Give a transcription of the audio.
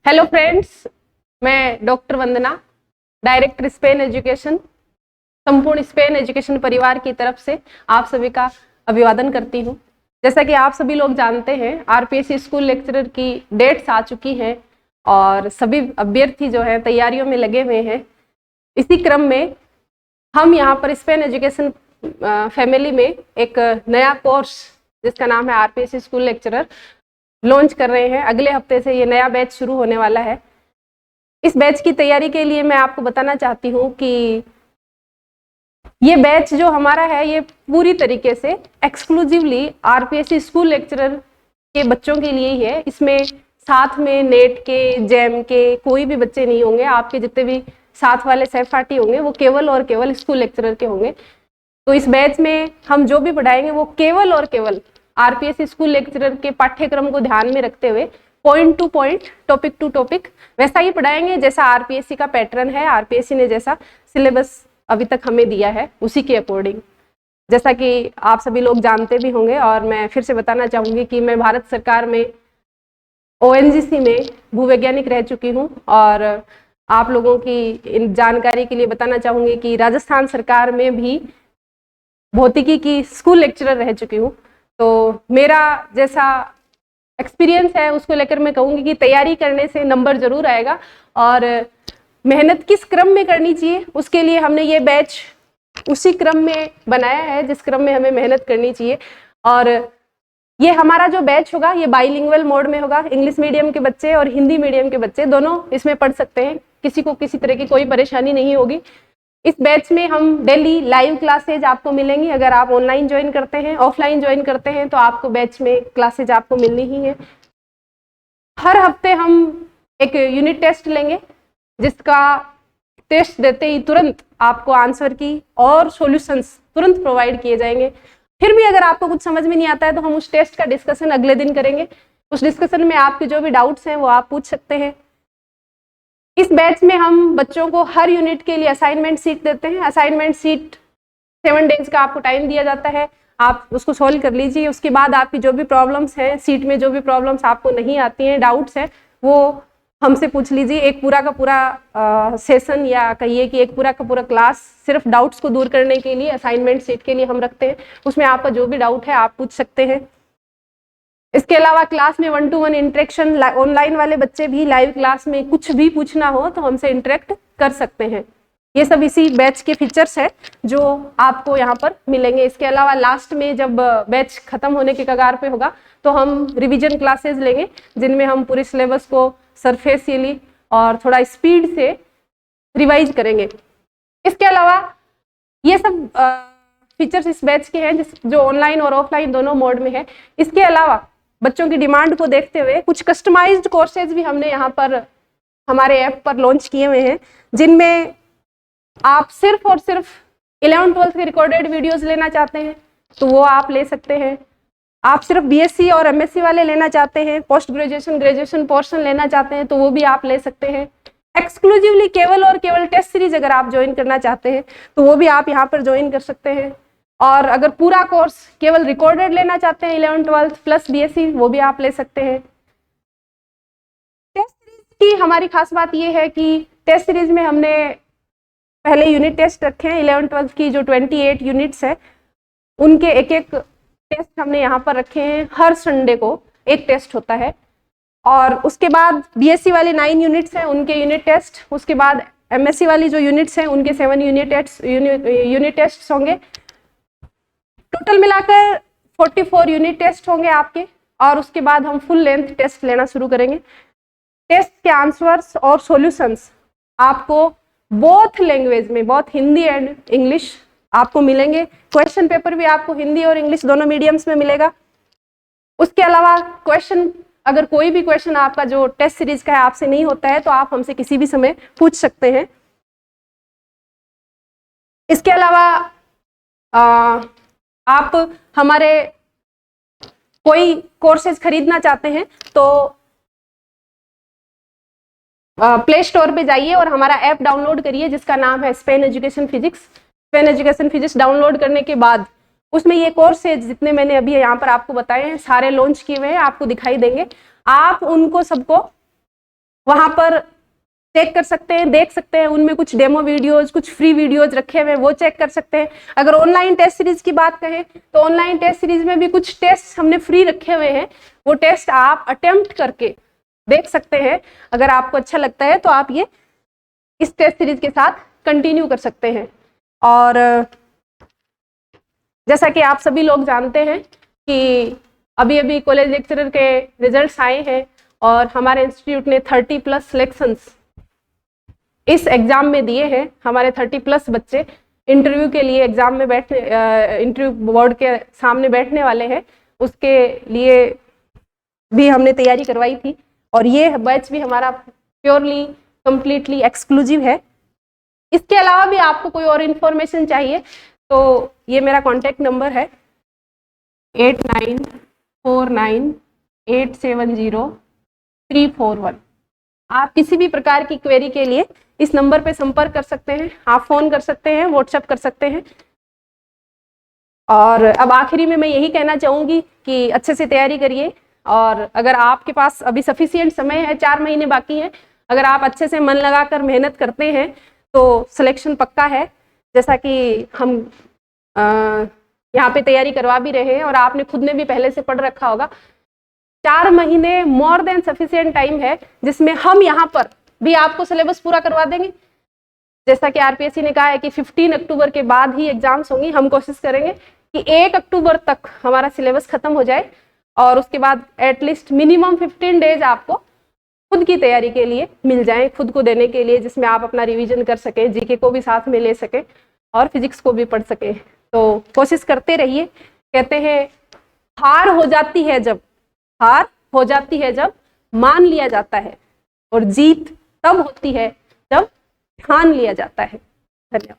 Hello friends, मैं doctor वंदना, director Spain education, संपूर्ण Spain education परिवार की तरफ से आप सभी का अभिवादन करती हूं। जैसा कि आप सभी लोग जानते हैं, आरपीएससी स्कूल लेक्चरर की डेट्स आ चुकी हैं और सभी अभ्यर्थी जो है तैयारियों में लगे हुए हैं। इसी क्रम में हम यहाँ पर स्पेन एजुकेशन फैमिली में एक नया कोर्स जिसका नाम है आरपीएससी स्कूल लेक्चरर लॉन्च कर रहे हैं। अगले हफ्ते से ये नया बैच शुरू होने वाला है। इस बैच की तैयारी के लिए मैं आपको बताना चाहती हूँ कि ये बैच जो हमारा है ये पूरी तरीके से एक्सक्लूसिवली आरपीएससी स्कूल लेक्चरर के बच्चों के लिए ही है। इसमें साथ में नेट के, जैम के कोई भी बच्चे नहीं होंगे। आपके जितने भी साथ वाले सहपाठी होंगे वो केवल और केवल स्कूल लेक्चरर के होंगे। तो इस बैच में हम जो भी पढ़ाएंगे वो केवल और केवल आरपीएससी स्कूल लेक्चरर के पाठ्यक्रम को ध्यान में रखते हुए point to point, topic to topic वैसा ही पढ़ाएंगे जैसा आरपीएससी का पैटर्न है। आरपीएससी ने जैसा सिलेबस अभी तक हमें दिया है उसी के अकॉर्डिंग, जैसा कि आप सभी लोग जानते भी होंगे। और मैं फिर से बताना चाहूंगी कि मैं भारत सरकार में ओएनजीसी में भूवैज्ञानिक रह चुकी हूँ। और आप लोगों की जानकारी के लिए बताना चाहूंगी कि राजस्थान सरकार में भी भौतिकी की स्कूल लेक्चरर रह चुकी हूँ। तो मेरा जैसा एक्सपीरियंस है उसको लेकर मैं कहूँगी कि तैयारी करने से नंबर जरूर आएगा। और मेहनत किस क्रम में करनी चाहिए उसके लिए हमने ये बैच उसी क्रम में बनाया है जिस क्रम में हमें मेहनत करनी चाहिए। और ये हमारा जो बैच होगा ये बाइलिंगुअल मोड में होगा। इंग्लिश मीडियम के बच्चे और हिंदी मीडियम के बच्चे दोनों इसमें पढ़ सकते हैं। किसी को किसी तरह की कोई परेशानी नहीं होगी। इस बैच में हम डेली लाइव क्लासेज आपको मिलेंगी। अगर आप ऑनलाइन ज्वाइन करते हैं, ऑफलाइन ज्वाइन करते हैं तो आपको बैच में क्लासेज आपको मिलनी ही है। हर हफ्ते हम एक यूनिट टेस्ट लेंगे जिसका टेस्ट देते ही तुरंत आपको आंसर की और सॉल्यूशंस तुरंत प्रोवाइड किए जाएंगे। फिर भी अगर आपको कुछ समझ में नहीं आता है तो हम उस टेस्ट का डिस्कशन अगले दिन करेंगे। उस डिस्कशन में आपके जो भी डाउट्स हैं वो आप पूछ सकते हैं। इस बैच में हम बच्चों को हर यूनिट के लिए असाइनमेंट सीट देते हैं। असाइनमेंट सीट 7 डेज का आपको टाइम दिया जाता है, आप उसको सॉल्व कर लीजिए। उसके बाद आपकी जो भी प्रॉब्लम्स हैं, सीट में जो भी प्रॉब्लम्स आपको नहीं आती हैं, डाउट्स हैं, वो हमसे पूछ लीजिए। एक पूरा का पूरा सेशन या कहिए कि एक पूरा का पूरा क्लास सिर्फ डाउट्स को दूर करने के लिए असाइनमेंट सीट के लिए हम रखते हैं। उसमें आपका जो भी डाउट है आप पूछ सकते हैं। इसके अलावा क्लास में 1-to-1 इंटरेक्शन, ऑनलाइन वाले बच्चे भी लाइव क्लास में कुछ भी पूछना हो तो हमसे इंटरेक्ट कर सकते हैं। ये सब इसी बैच के फीचर्स है जो आपको यहाँ पर मिलेंगे। इसके अलावा लास्ट में जब बैच खत्म होने के कगार पे होगा तो हम रिवीजन क्लासेस लेंगे जिनमें हम पूरे सिलेबस को सरफेसियली और थोड़ा स्पीड से रिवाइज करेंगे। इसके अलावा ये सब फीचर्स इस बैच के हैं जो ऑनलाइन और ऑफलाइन दोनों मोड में है। इसके अलावा बच्चों की डिमांड को देखते हुए कुछ कस्टमाइज्ड कोर्सेज भी हमने यहाँ पर हमारे ऐप पर लॉन्च किए हुए हैं जिनमें आप सिर्फ और सिर्फ 11th-12th के रिकॉर्डेड वीडियोस लेना चाहते हैं तो वो आप ले सकते हैं। आप सिर्फ बीएससी और एमएससी वाले लेना चाहते हैं, पोस्ट ग्रेजुएशन, ग्रेजुएशन पोर्शन लेना चाहते हैं तो वो भी आप ले सकते हैं। एक्सक्लूसिवली केवल और केवल टेस्ट सीरीज अगर आप ज्वाइन करना चाहते हैं तो वो भी आप यहाँ पर ज्वाइन कर सकते हैं। और अगर पूरा कोर्स केवल रिकॉर्डेड लेना चाहते हैं 11th-12th प्लस बीएससी वो भी आप ले सकते हैं। टेस्ट सीरीज की हमारी खास बात ये है कि टेस्ट सीरीज में हमने पहले यूनिट टेस्ट रखे हैं। 11th-12th की जो 28 यूनिट्स है उनके एक एक टेस्ट हमने यहाँ पर रखे हैं। हर संडे को एक टेस्ट होता है। और उसके बाद बीएससी वाले 9 यूनिट्स हैं उनके यूनिट टेस्ट, उसके बाद एमएससी वाली जो यूनिट्स हैं उनके 7 यूनिट टेस्ट होंगे। टोटल मिलाकर 44 यूनिट टेस्ट होंगे आपके। और उसके बाद हम फुल लेंथ टेस्ट लेना शुरू करेंगे। टेस्ट के आंसर्स और सॉल्यूशंस आपको बोथ लैंग्वेज में, बोथ हिंदी एंड इंग्लिश आपको मिलेंगे। क्वेश्चन पेपर भी आपको हिंदी और इंग्लिश दोनों मीडियम्स में मिलेगा। उसके अलावा क्वेश्चन, अगर कोई भी क्वेश्चन आपका जो टेस्ट सीरीज का है आपसे नहीं होता है तो आप हमसे किसी भी समय पूछ सकते हैं। इसके अलावा आप हमारे कोई कोर्सेज खरीदना चाहते हैं तो प्ले स्टोर पे जाइए और हमारा ऐप डाउनलोड करिए जिसका नाम है Spain education physics. Spain education physics download करने के बाद उसमें ये कोर्सेज जितने मैंने अभी यहाँ पर आपको बताए हैं सारे लॉन्च किए हुए हैं, आपको दिखाई देंगे। आप उनको सबको वहां पर चेक कर सकते हैं, देख सकते हैं, उनमें कुछ डेमो वीडियोज, कुछ फ्री वीडियोज रखे हुए हैं, वो चेक कर सकते हैं। अगर ऑनलाइन टेस्ट सीरीज की बात करें तो ऑनलाइन टेस्ट सीरीज में भी कुछ टेस्ट हमने फ्री रखे हुए हैं, वो टेस्ट आप अटेम्प्ट करके देख सकते हैं। अगर आपको अच्छा लगता है तो आप ये इस टेस्ट सीरीज के साथ कंटिन्यू कर सकते हैं। और जैसा कि आप सभी लोग जानते हैं कि अभी अभी कॉलेज लेक्चरर के रिजल्ट्स आए हैं और हमारे इंस्टीट्यूट ने 30+ सिलेक्शंस इस एग्जाम में दिए हैं। हमारे 30+ बच्चे इंटरव्यू के लिए एग्जाम में बैठने, इंटरव्यू बोर्ड के सामने बैठने वाले हैं, उसके लिए भी हमने तैयारी करवाई थी। और ये बैच भी हमारा प्योरली कंप्लीटली एक्सक्लूसिव है। इसके अलावा भी आपको कोई और इन्फॉर्मेशन चाहिए तो ये मेरा कॉन्टैक्ट नंबर है 8949870341। आप किसी भी प्रकार की क्वेरी के लिए इस नंबर पे संपर्क कर सकते हैं, आप फोन कर सकते हैं, व्हाट्सएप कर सकते हैं। और अब आखिरी में मैं यही कहना चाहूँगी कि अच्छे से तैयारी करिए, और अगर आपके पास अभी सफिशिएंट समय है, 4 महीने बाकी हैं, अगर आप अच्छे से मन लगाकर मेहनत करते हैं तो सिलेक्शन पक्का है। जैसा कि हम यहाँ पे तैयारी करवा भी रहे हैं और आपने खुद ने भी पहले से पढ़ रखा होगा। 4 महीने मोर देन सफिशिएंट टाइम है, जिसमें हम यहाँ पर भी आपको सिलेबस पूरा करवा देंगे। जैसा कि आरपीएससी ने कहा है कि 15 अक्टूबर के बाद ही एग्जाम्स होंगी, हम कोशिश करेंगे कि 1 अक्टूबर तक हमारा सिलेबस खत्म हो जाए और उसके बाद एटलीस्ट मिनिमम 15 डेज आपको खुद की तैयारी के लिए मिल जाए, खुद को देने के लिए, जिसमें आप अपना रिवीजन कर सकें, जीके को भी साथ में ले सकें और फिजिक्स को भी पढ़ सकें। तो कोशिश करते रहिए। कहते हैं हार हो जाती है जब मान लिया जाता है, और जीत तब होती है जब ठान लिया जाता है। धन्यवाद।